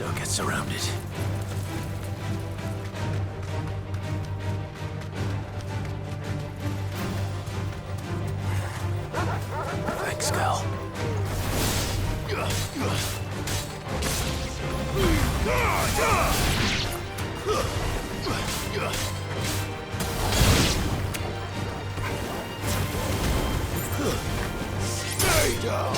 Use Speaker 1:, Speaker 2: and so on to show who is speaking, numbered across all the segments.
Speaker 1: Don't get surrounded. Thanks, Cal. Stay down!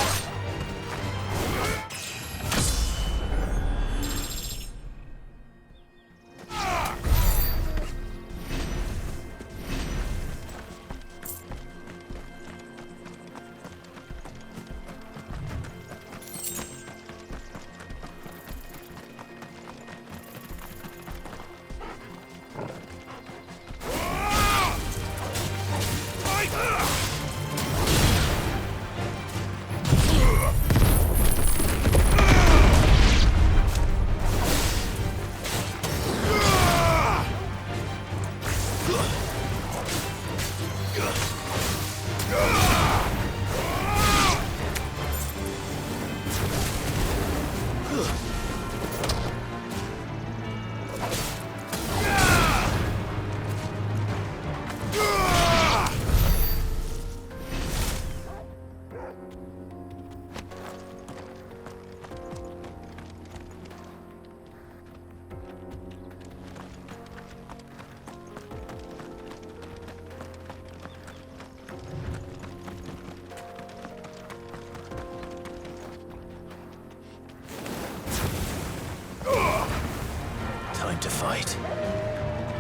Speaker 1: Time to fight.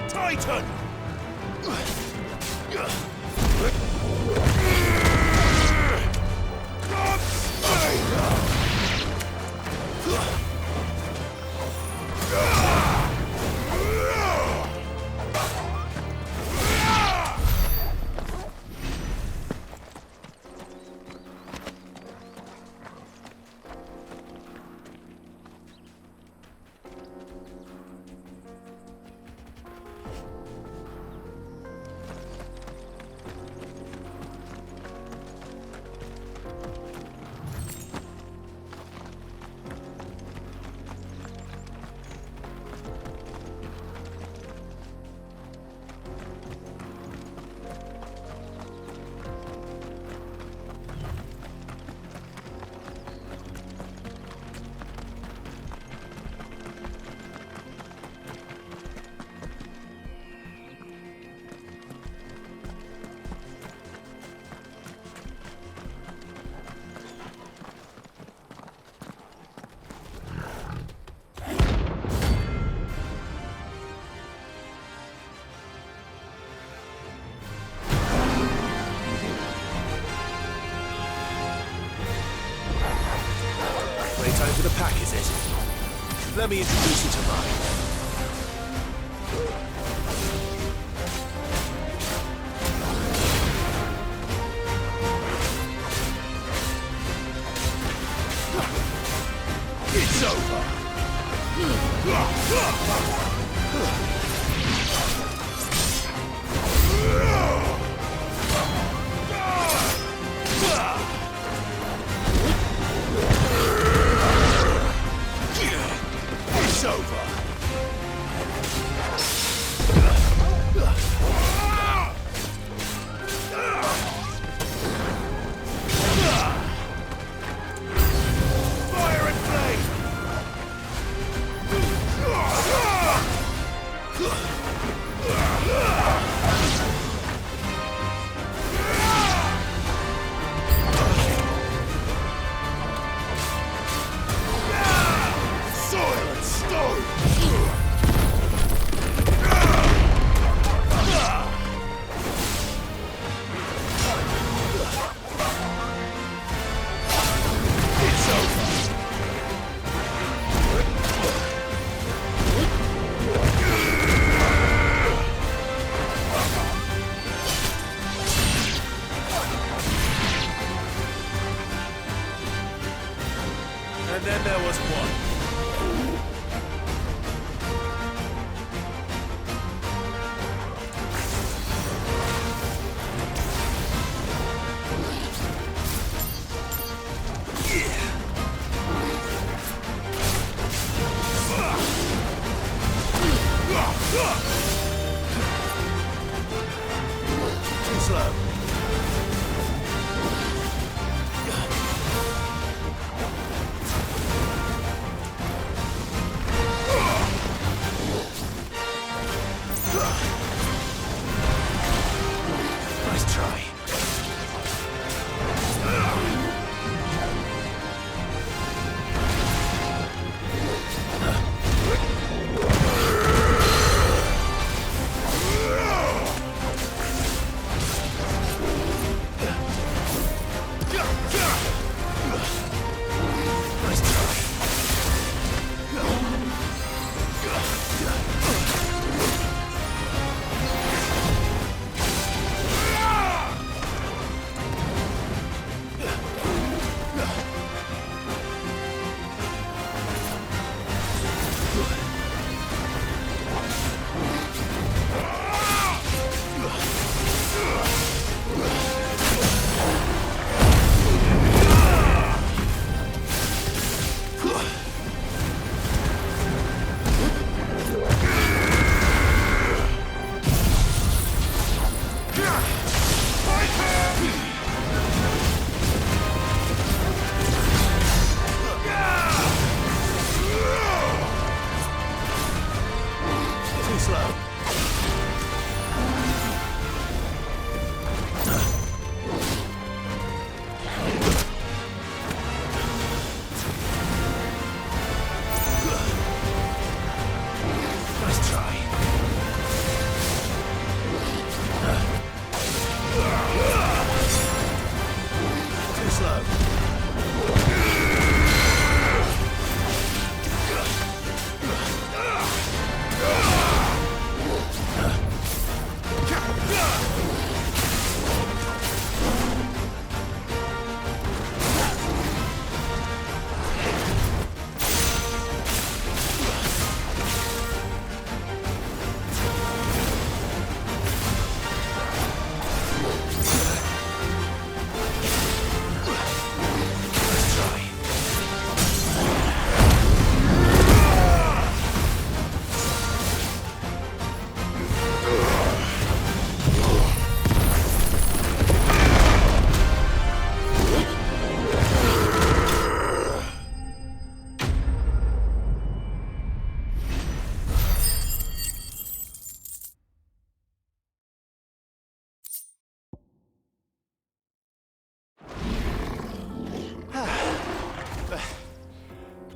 Speaker 1: Titan! Playtime for the pack, is it? Let me introduce you to mine. It's over! It's over! Fire and flame! Soil and stone! It's over! And then there was one.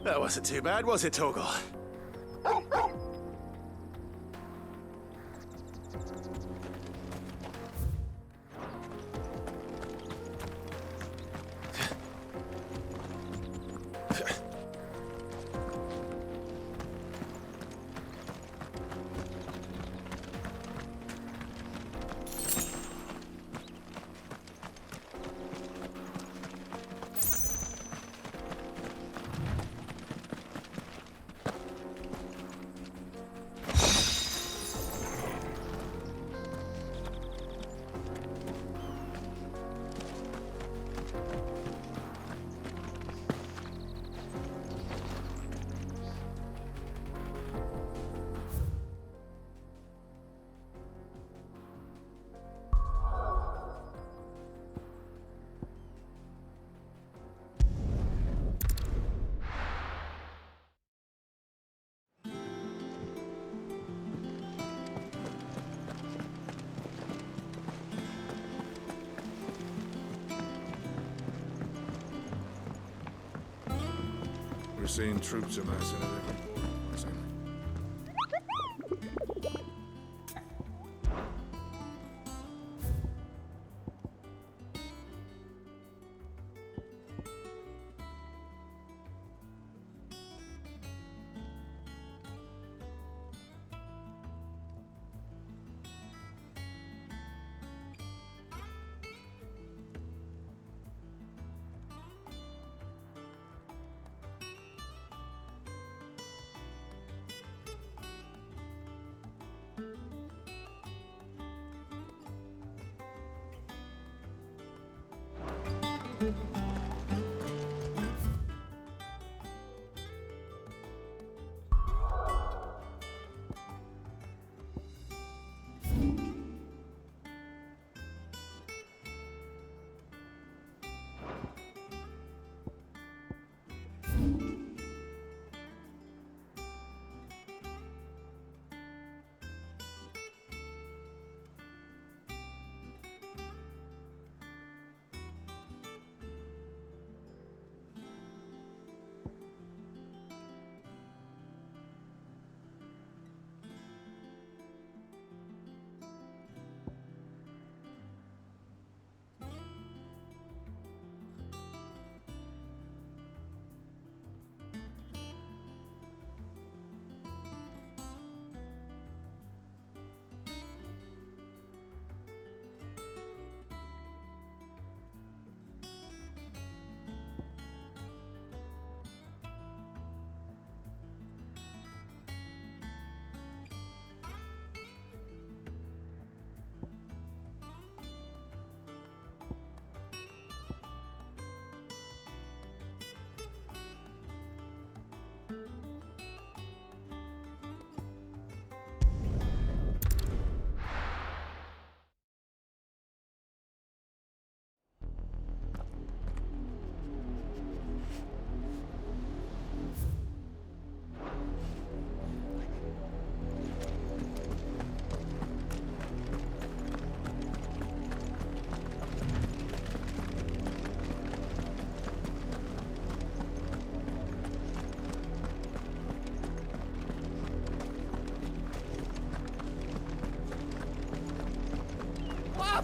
Speaker 1: That wasn't too bad, was it, Torgal?
Speaker 2: We're seeing troops amassing at every port.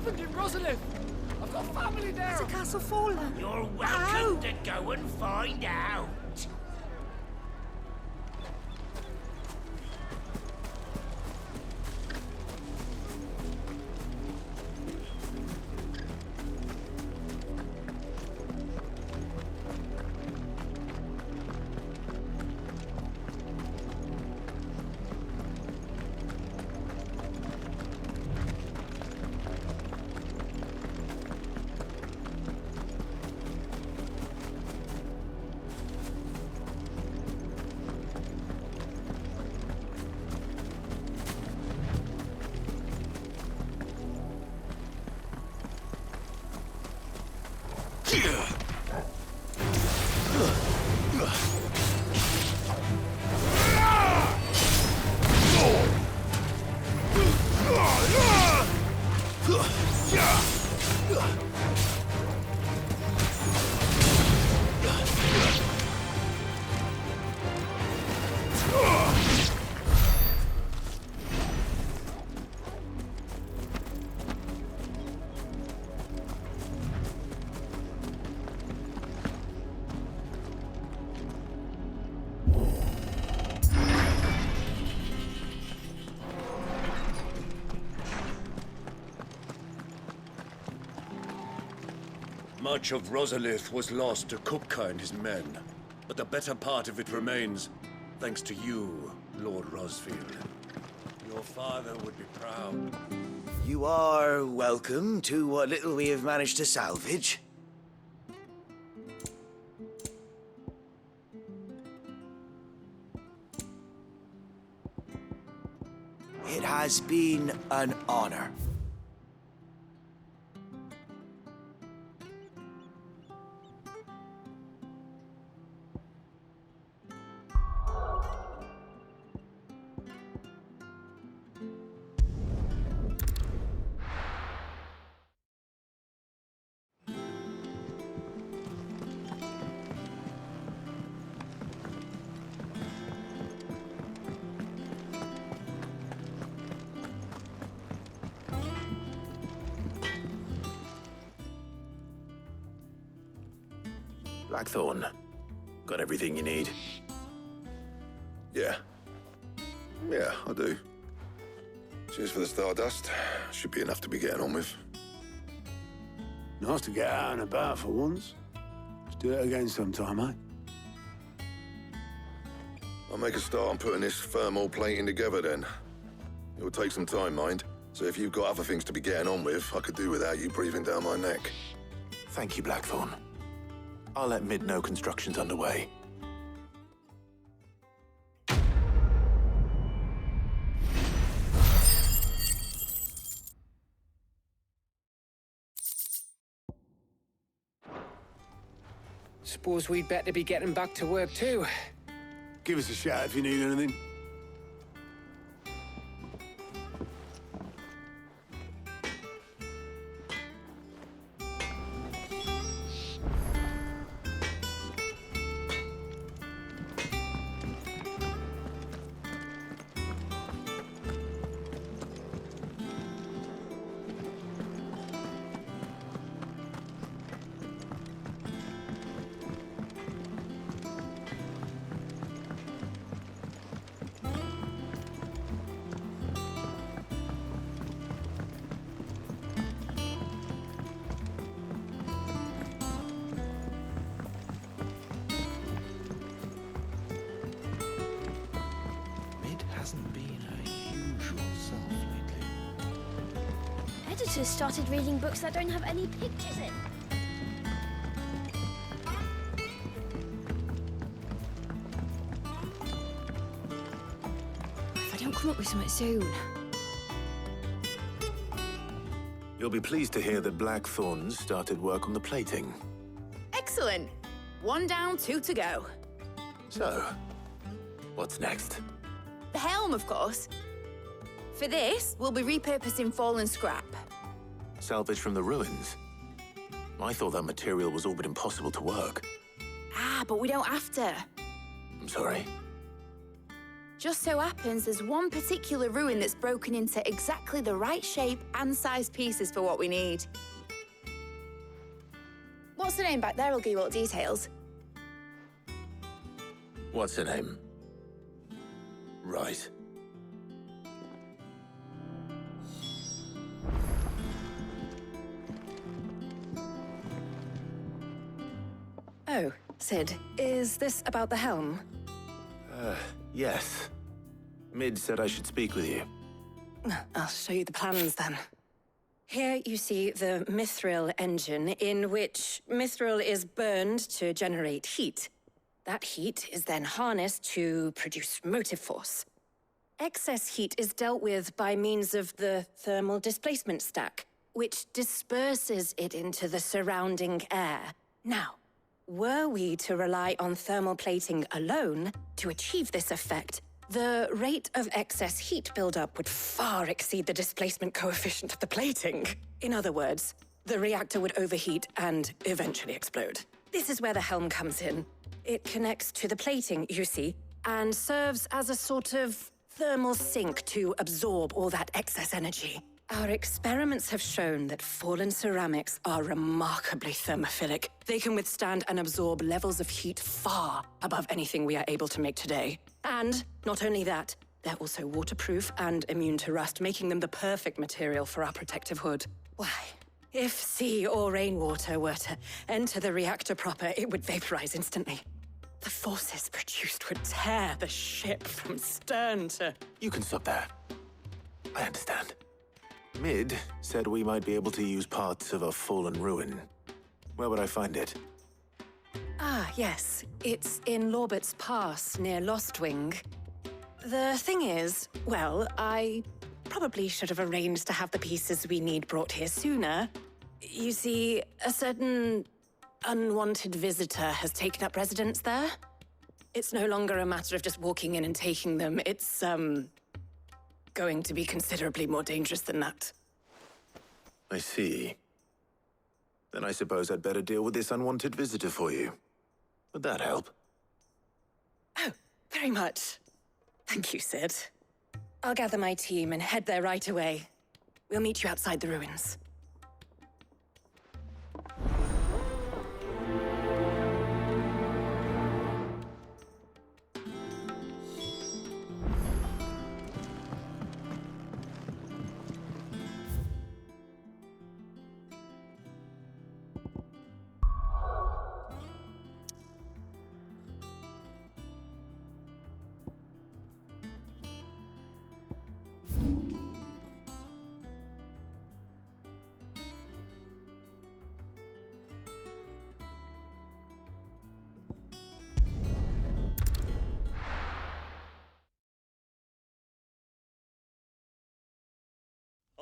Speaker 3: happened in Rosalith? I've got family there.
Speaker 4: Has the castle fallen?
Speaker 5: You're welcome to go and find out.
Speaker 4: Much of Rosalith was lost to Kupka and his men, but the better part of it remains, thanks to you, Lord Rosfield. Your father would be proud.
Speaker 1: You are welcome to what little we have managed to salvage. It has been an honor.
Speaker 6: Blackthorn, got everything you need?
Speaker 2: Yeah. Yeah, I do. Cheers for the Stardust. Should be enough to be getting on with.
Speaker 7: Nice to get out and about for once. Let's do it again sometime, eh?
Speaker 2: I'll make a start on putting this thermal plating together then. It will take some time, mind. So if you've got other things to be getting on with, I could do without you breathing down my neck.
Speaker 6: Thank you, Blackthorn. I'll let Mid know construction's underway.
Speaker 3: Suppose we'd better be getting back to work too.
Speaker 7: Give us a shout if you need anything.
Speaker 1: Hasn't been her usual self lately.
Speaker 8: Editors started reading books that don't have any pictures in. If I don't come up with something soon.
Speaker 6: You'll be pleased to hear that Blackthorn's started work on the plating.
Speaker 9: Excellent. 1 down, 2 to go.
Speaker 6: So, what's next?
Speaker 9: The helm, of course. For this, we'll be repurposing fallen scrap.
Speaker 6: Salvage from the ruins? I thought that material was all but impossible to work.
Speaker 9: Ah, but we don't have to.
Speaker 6: I'm sorry.
Speaker 9: Just so happens there's one particular ruin that's broken into exactly the right shape and size pieces for what we need. What's the name back there? I'll give you all the details.
Speaker 6: What's her name? Right.
Speaker 10: Oh, Sid, is this about the helm?
Speaker 6: Yes. Mid said I should speak with you.
Speaker 10: I'll show you the plans then. Here you see the mithril engine, in which mithril is burned to generate heat. That heat is then harnessed to produce motive force. Excess heat is dealt with by means of the thermal displacement stack, which disperses it into the surrounding air. Now, were we to rely on thermal plating alone to achieve this effect, the rate of excess heat buildup would far exceed the displacement coefficient of the plating. In other words, the reactor would overheat and eventually explode. This is where the helm comes in. It connects to the plating, you see, and serves as a sort of thermal sink to absorb all that excess energy. Our experiments have shown that fallen ceramics are remarkably thermophilic. They can withstand and absorb levels of heat far above anything we are able to make today. And not only that, they're also waterproof and immune to rust, making them the perfect material for our protective hood. Why, If sea or rainwater were to enter the reactor proper, it would vaporize instantly. The forces produced would tear the ship from stern to...
Speaker 6: You can stop there. I understand. Mid said we might be able to use parts of a fallen ruin. Where would I find it?
Speaker 10: Ah, yes. It's in Lorbert's Pass, near Lostwing. The thing is, well, I probably should have arranged to have the pieces we need brought here sooner. You see, a certain unwanted visitor has taken up residence there. It's no longer a matter of just walking in and taking them. It's, going to be considerably more dangerous than that.
Speaker 6: I see. Then I suppose I'd better deal with this unwanted visitor for you. Would that help?
Speaker 10: Oh, very much. Thank you, Sid. I'll gather my team and head there right away. We'll meet you outside the ruins.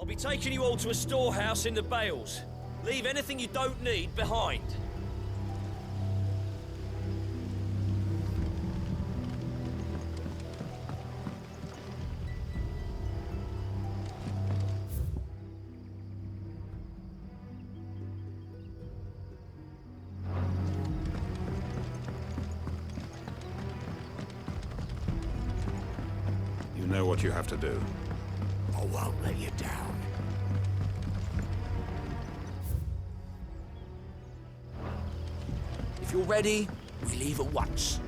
Speaker 11: I'll be taking you all to a storehouse in the Bales. Leave anything you don't need behind.
Speaker 12: You know what you have to do.
Speaker 5: I won't let you down. If you're ready, we leave at once.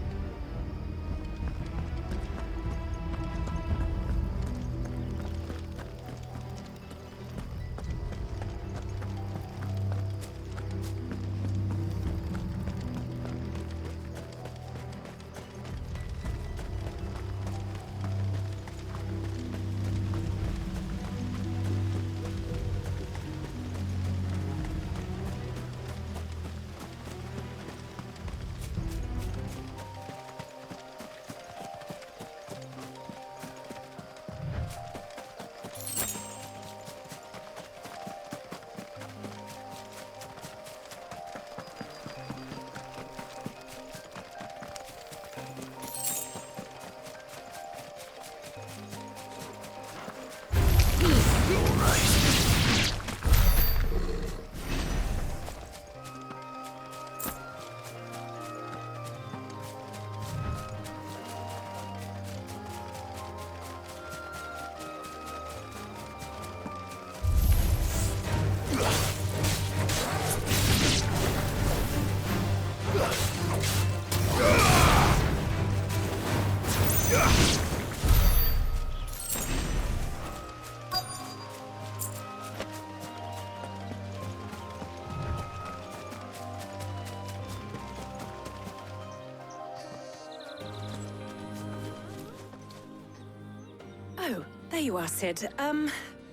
Speaker 10: Oh, there you are, Sid.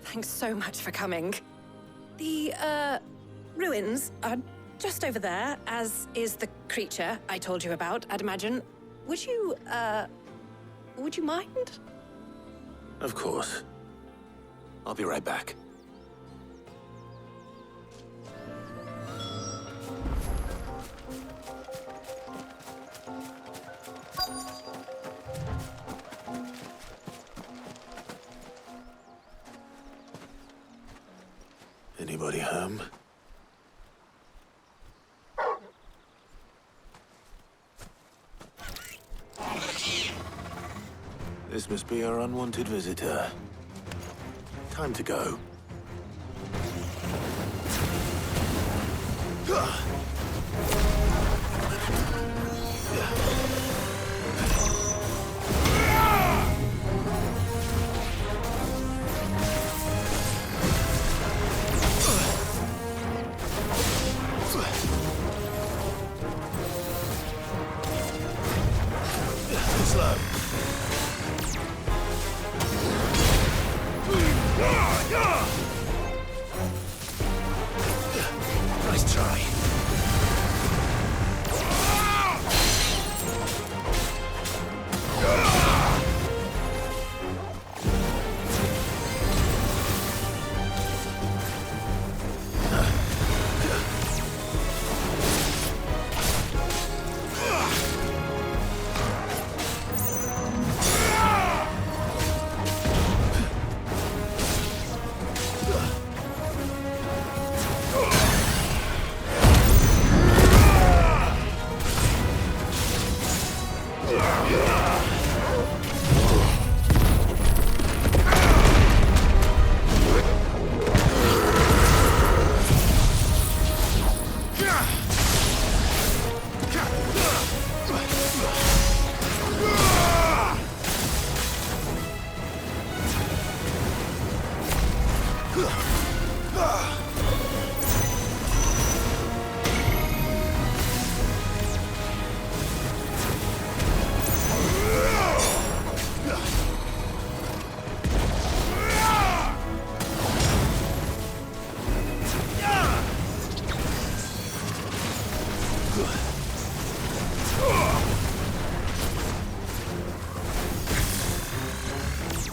Speaker 10: Thanks so much for coming. The, ruins are just over there, as is the creature I told you about, I'd imagine. Would you mind?
Speaker 6: Of course. I'll be right back. Anybody home? This must be our unwanted visitor. Time to go.
Speaker 1: slow. Nice try.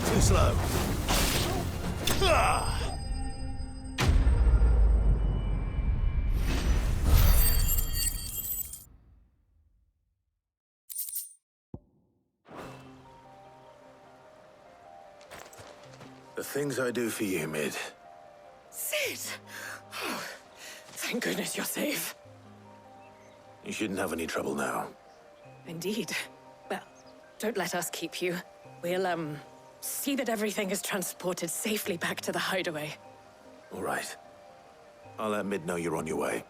Speaker 1: Too slow.
Speaker 6: The things I do for you, Mid.
Speaker 10: Sid! Oh, thank goodness you're safe.
Speaker 6: You shouldn't have any trouble now.
Speaker 10: Indeed. Well, don't let us keep you. We'll, see that everything is transported safely back to the hideaway.
Speaker 6: All right. I'll let Mid know you're on your way.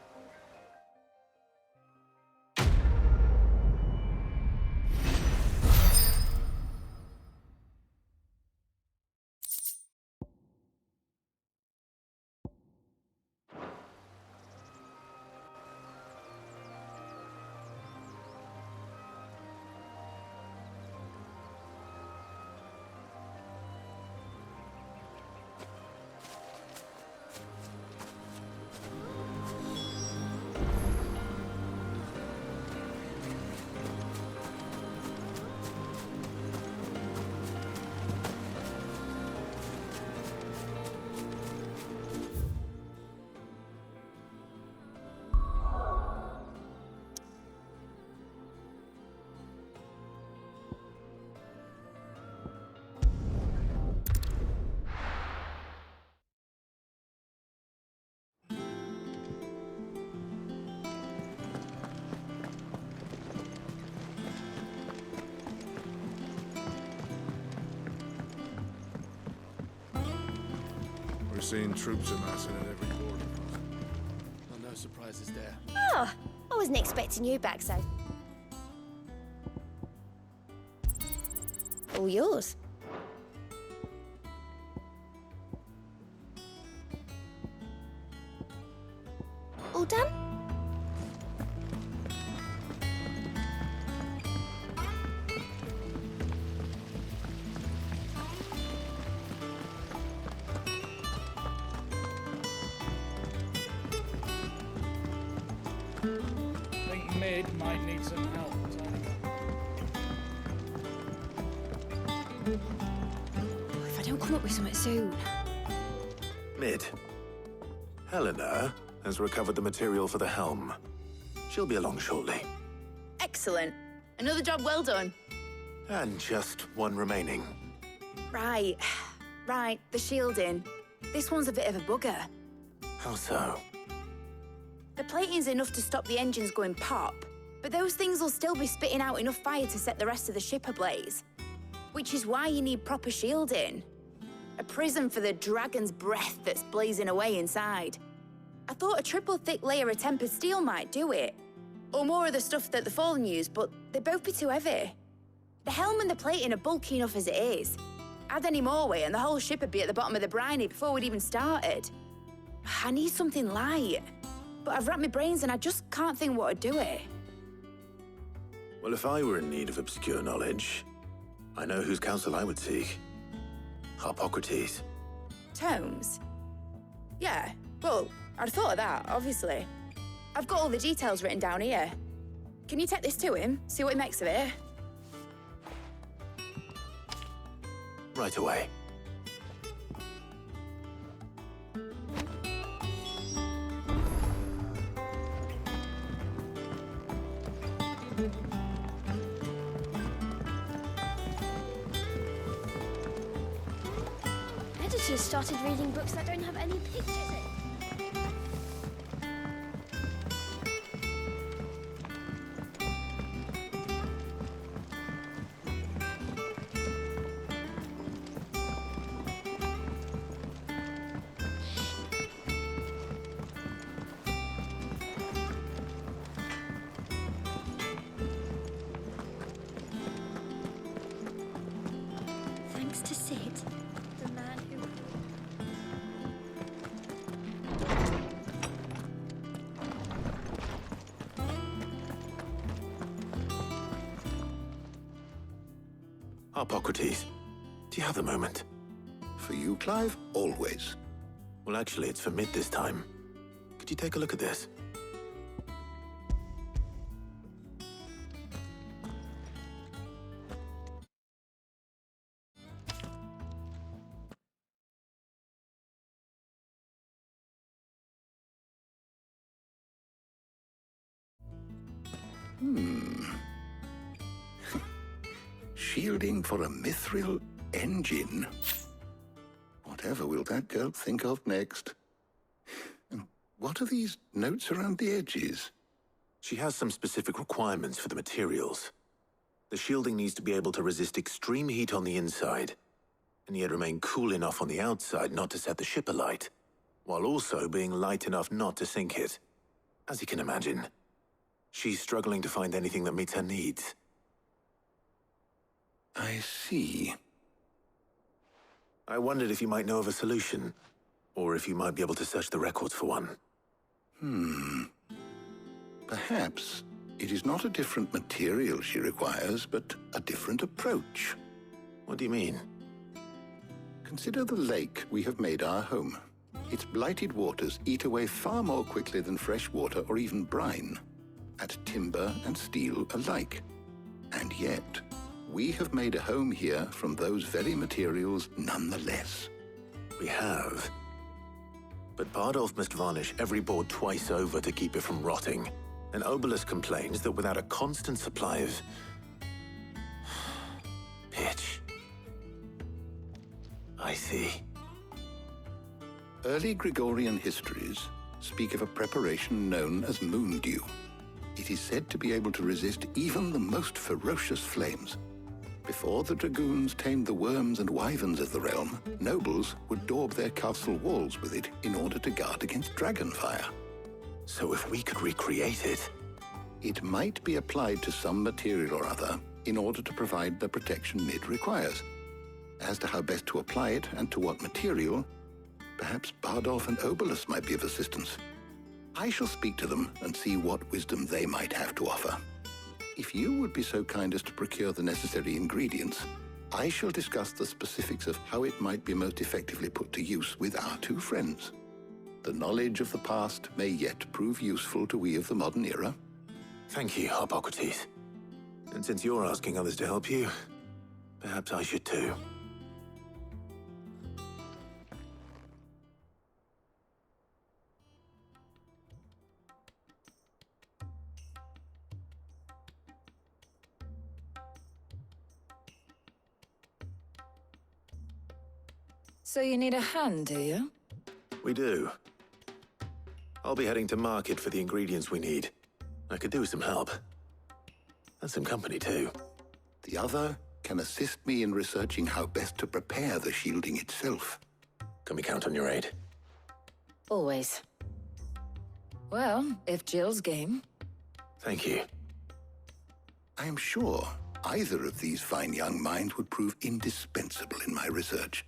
Speaker 1: We're seeing troops amassing at every corner. Well, no surprises there.
Speaker 8: Oh, I wasn't expecting you back, so. All yours. All done?
Speaker 3: I think Mid might need some help.
Speaker 9: If I don't come up with something soon.
Speaker 6: Mid. Helena has recovered the material for the helm. She'll be along shortly.
Speaker 9: Excellent. Another job well done.
Speaker 6: And just one remaining.
Speaker 9: Right. Right, the shielding. This one's a bit of a bugger.
Speaker 6: How so?
Speaker 9: The plating's enough to stop the engines going pop, but those things will still be spitting out enough fire to set the rest of the ship ablaze. Which is why you need proper shielding. A prison for the dragon's breath that's blazing away inside. I thought a triple thick layer of tempered steel might do it. Or more of the stuff that the Fallen use, but they'd both be too heavy. The helm and the plating are bulky enough as it is. Add any more weight and the whole ship would be at the bottom of the briny before we'd even started. I need something light. But I've racked my brains and I just can't think what would do it.
Speaker 6: Well, if I were in need of obscure knowledge, I know whose counsel I would seek. Harpocrates.
Speaker 9: Tomes? Yeah, well, I'd thought of that, obviously. I've got all the details written down here. Can you take this to him, see what he makes of it?
Speaker 6: Right away.
Speaker 8: Editors started reading books that don't have any pictures in. Thanks to Sid, the man who...
Speaker 6: Harpocrates, do you have a moment?
Speaker 2: For you, Clive? Always.
Speaker 6: Well, actually, it's for Mid this time. Could you take a look at this?
Speaker 2: Shielding for a mithril engine? Whatever will that girl think of next? And what are these notes around the edges?
Speaker 6: She has some specific requirements for the materials. The shielding needs to be able to resist extreme heat on the inside, and yet remain cool enough on the outside not to set the ship alight, while also being light enough not to sink it. As you can imagine, she's struggling to find anything that meets her needs.
Speaker 2: I see.
Speaker 6: I wondered if you might know of a solution, or if you might be able to search the records for one.
Speaker 2: Perhaps it is not a different material she requires, but a different approach.
Speaker 6: What do you mean?
Speaker 2: Consider the lake we have made our home. Its blighted waters eat away far more quickly than fresh water or even brine, at timber and steel alike. And yet, we have made a home here from those very materials nonetheless.
Speaker 6: We have. But Bardolph must varnish every board twice over to keep it from rotting. And Obelus complains that without a constant supply of... pitch. I see.
Speaker 2: Early Gregorian histories speak of a preparation known as moon dew. It is said to be able to resist even the most ferocious flames. Before the dragoons tamed the worms and wyverns of the realm, nobles would daub their castle walls with it in order to guard against dragonfire.
Speaker 6: So if we could recreate it...
Speaker 2: It might be applied to some material or other in order to provide the protection Mid requires. As to how best to apply it and to what material, perhaps Bardolph and Obelus might be of assistance. I shall speak to them and see what wisdom they might have to offer. If you would be so kind as to procure the necessary ingredients, I shall discuss the specifics of how it might be most effectively put to use with our two friends. The knowledge of the past may yet prove useful to we of the modern era.
Speaker 6: Thank you, Harpocrates. And since you're asking others to help you, perhaps I should too.
Speaker 12: So you need a hand, do you?
Speaker 6: We do. I'll be heading to market for the ingredients we need. I could do with some help. And some company, too.
Speaker 2: The other can assist me in researching how best to prepare the shielding itself.
Speaker 6: Can we count on your aid?
Speaker 12: Always. Well, if Jill's game.
Speaker 6: Thank you.
Speaker 2: I am sure either of these fine young minds would prove indispensable in my research.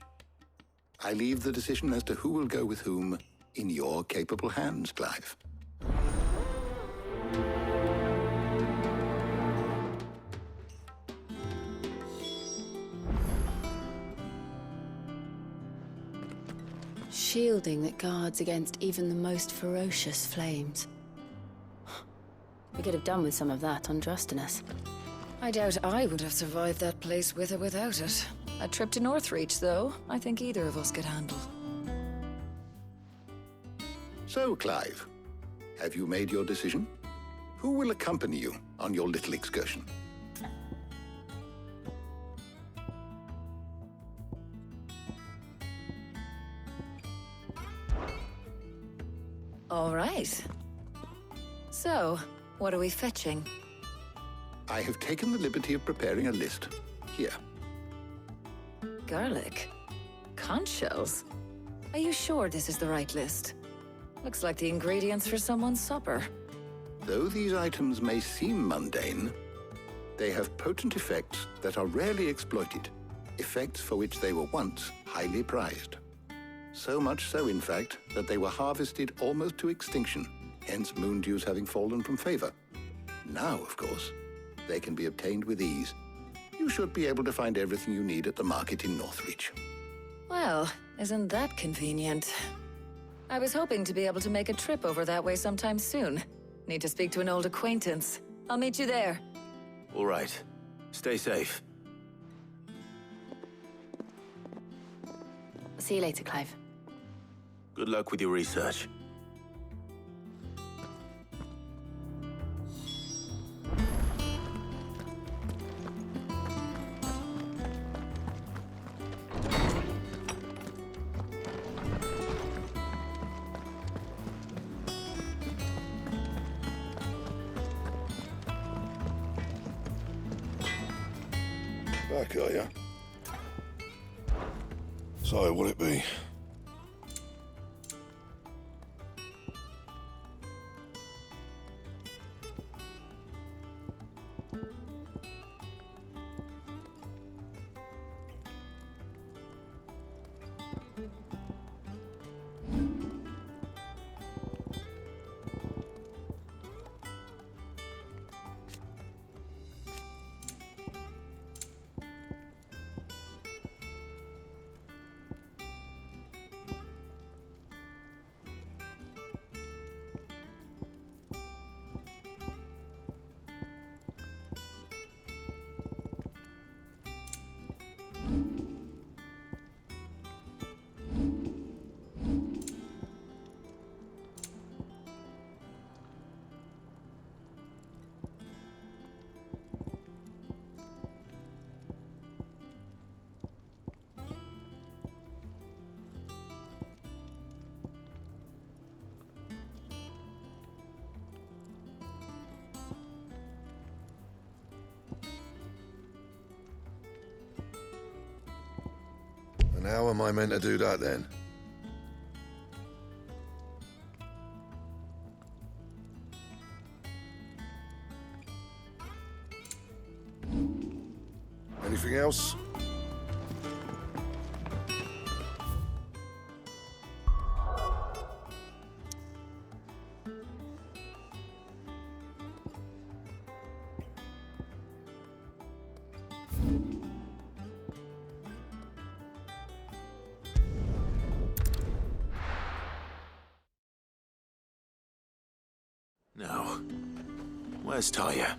Speaker 2: I leave the decision as to who will go with whom in your capable hands, Clive.
Speaker 13: Shielding that guards against even the most ferocious flames. We could have done with some of that on Drustinus.
Speaker 12: I doubt I would have survived that place with or without it. A trip to Northreach, though, I think either of us could handle.
Speaker 2: So, Clive, have you made your decision? Who will accompany you on your little excursion?
Speaker 12: All right. So, what are we fetching?
Speaker 2: I have taken the liberty of preparing a list. Here.
Speaker 12: Garlic? Conch shells? Are you sure this is the right list? Looks like the ingredients for someone's supper.
Speaker 2: Though these items may seem mundane, they have potent effects that are rarely exploited, effects for which they were once highly prized. So much so, in fact, that they were harvested almost to extinction, hence moon dews having fallen from favor. Now, of course, they can be obtained with ease. You should be able to find everything you need at the market in Northreach.
Speaker 12: Well, isn't that convenient? I was hoping to be able to make a trip over that way sometime soon. Need to speak to an old acquaintance. I'll meet you there.
Speaker 6: All right. Stay safe.
Speaker 13: I'll see you later, Clive.
Speaker 6: Good luck with your research.
Speaker 1: Back, are ya? So, what'll it be? And how am I meant to do that then? Anything else?
Speaker 6: Now, where's Talia?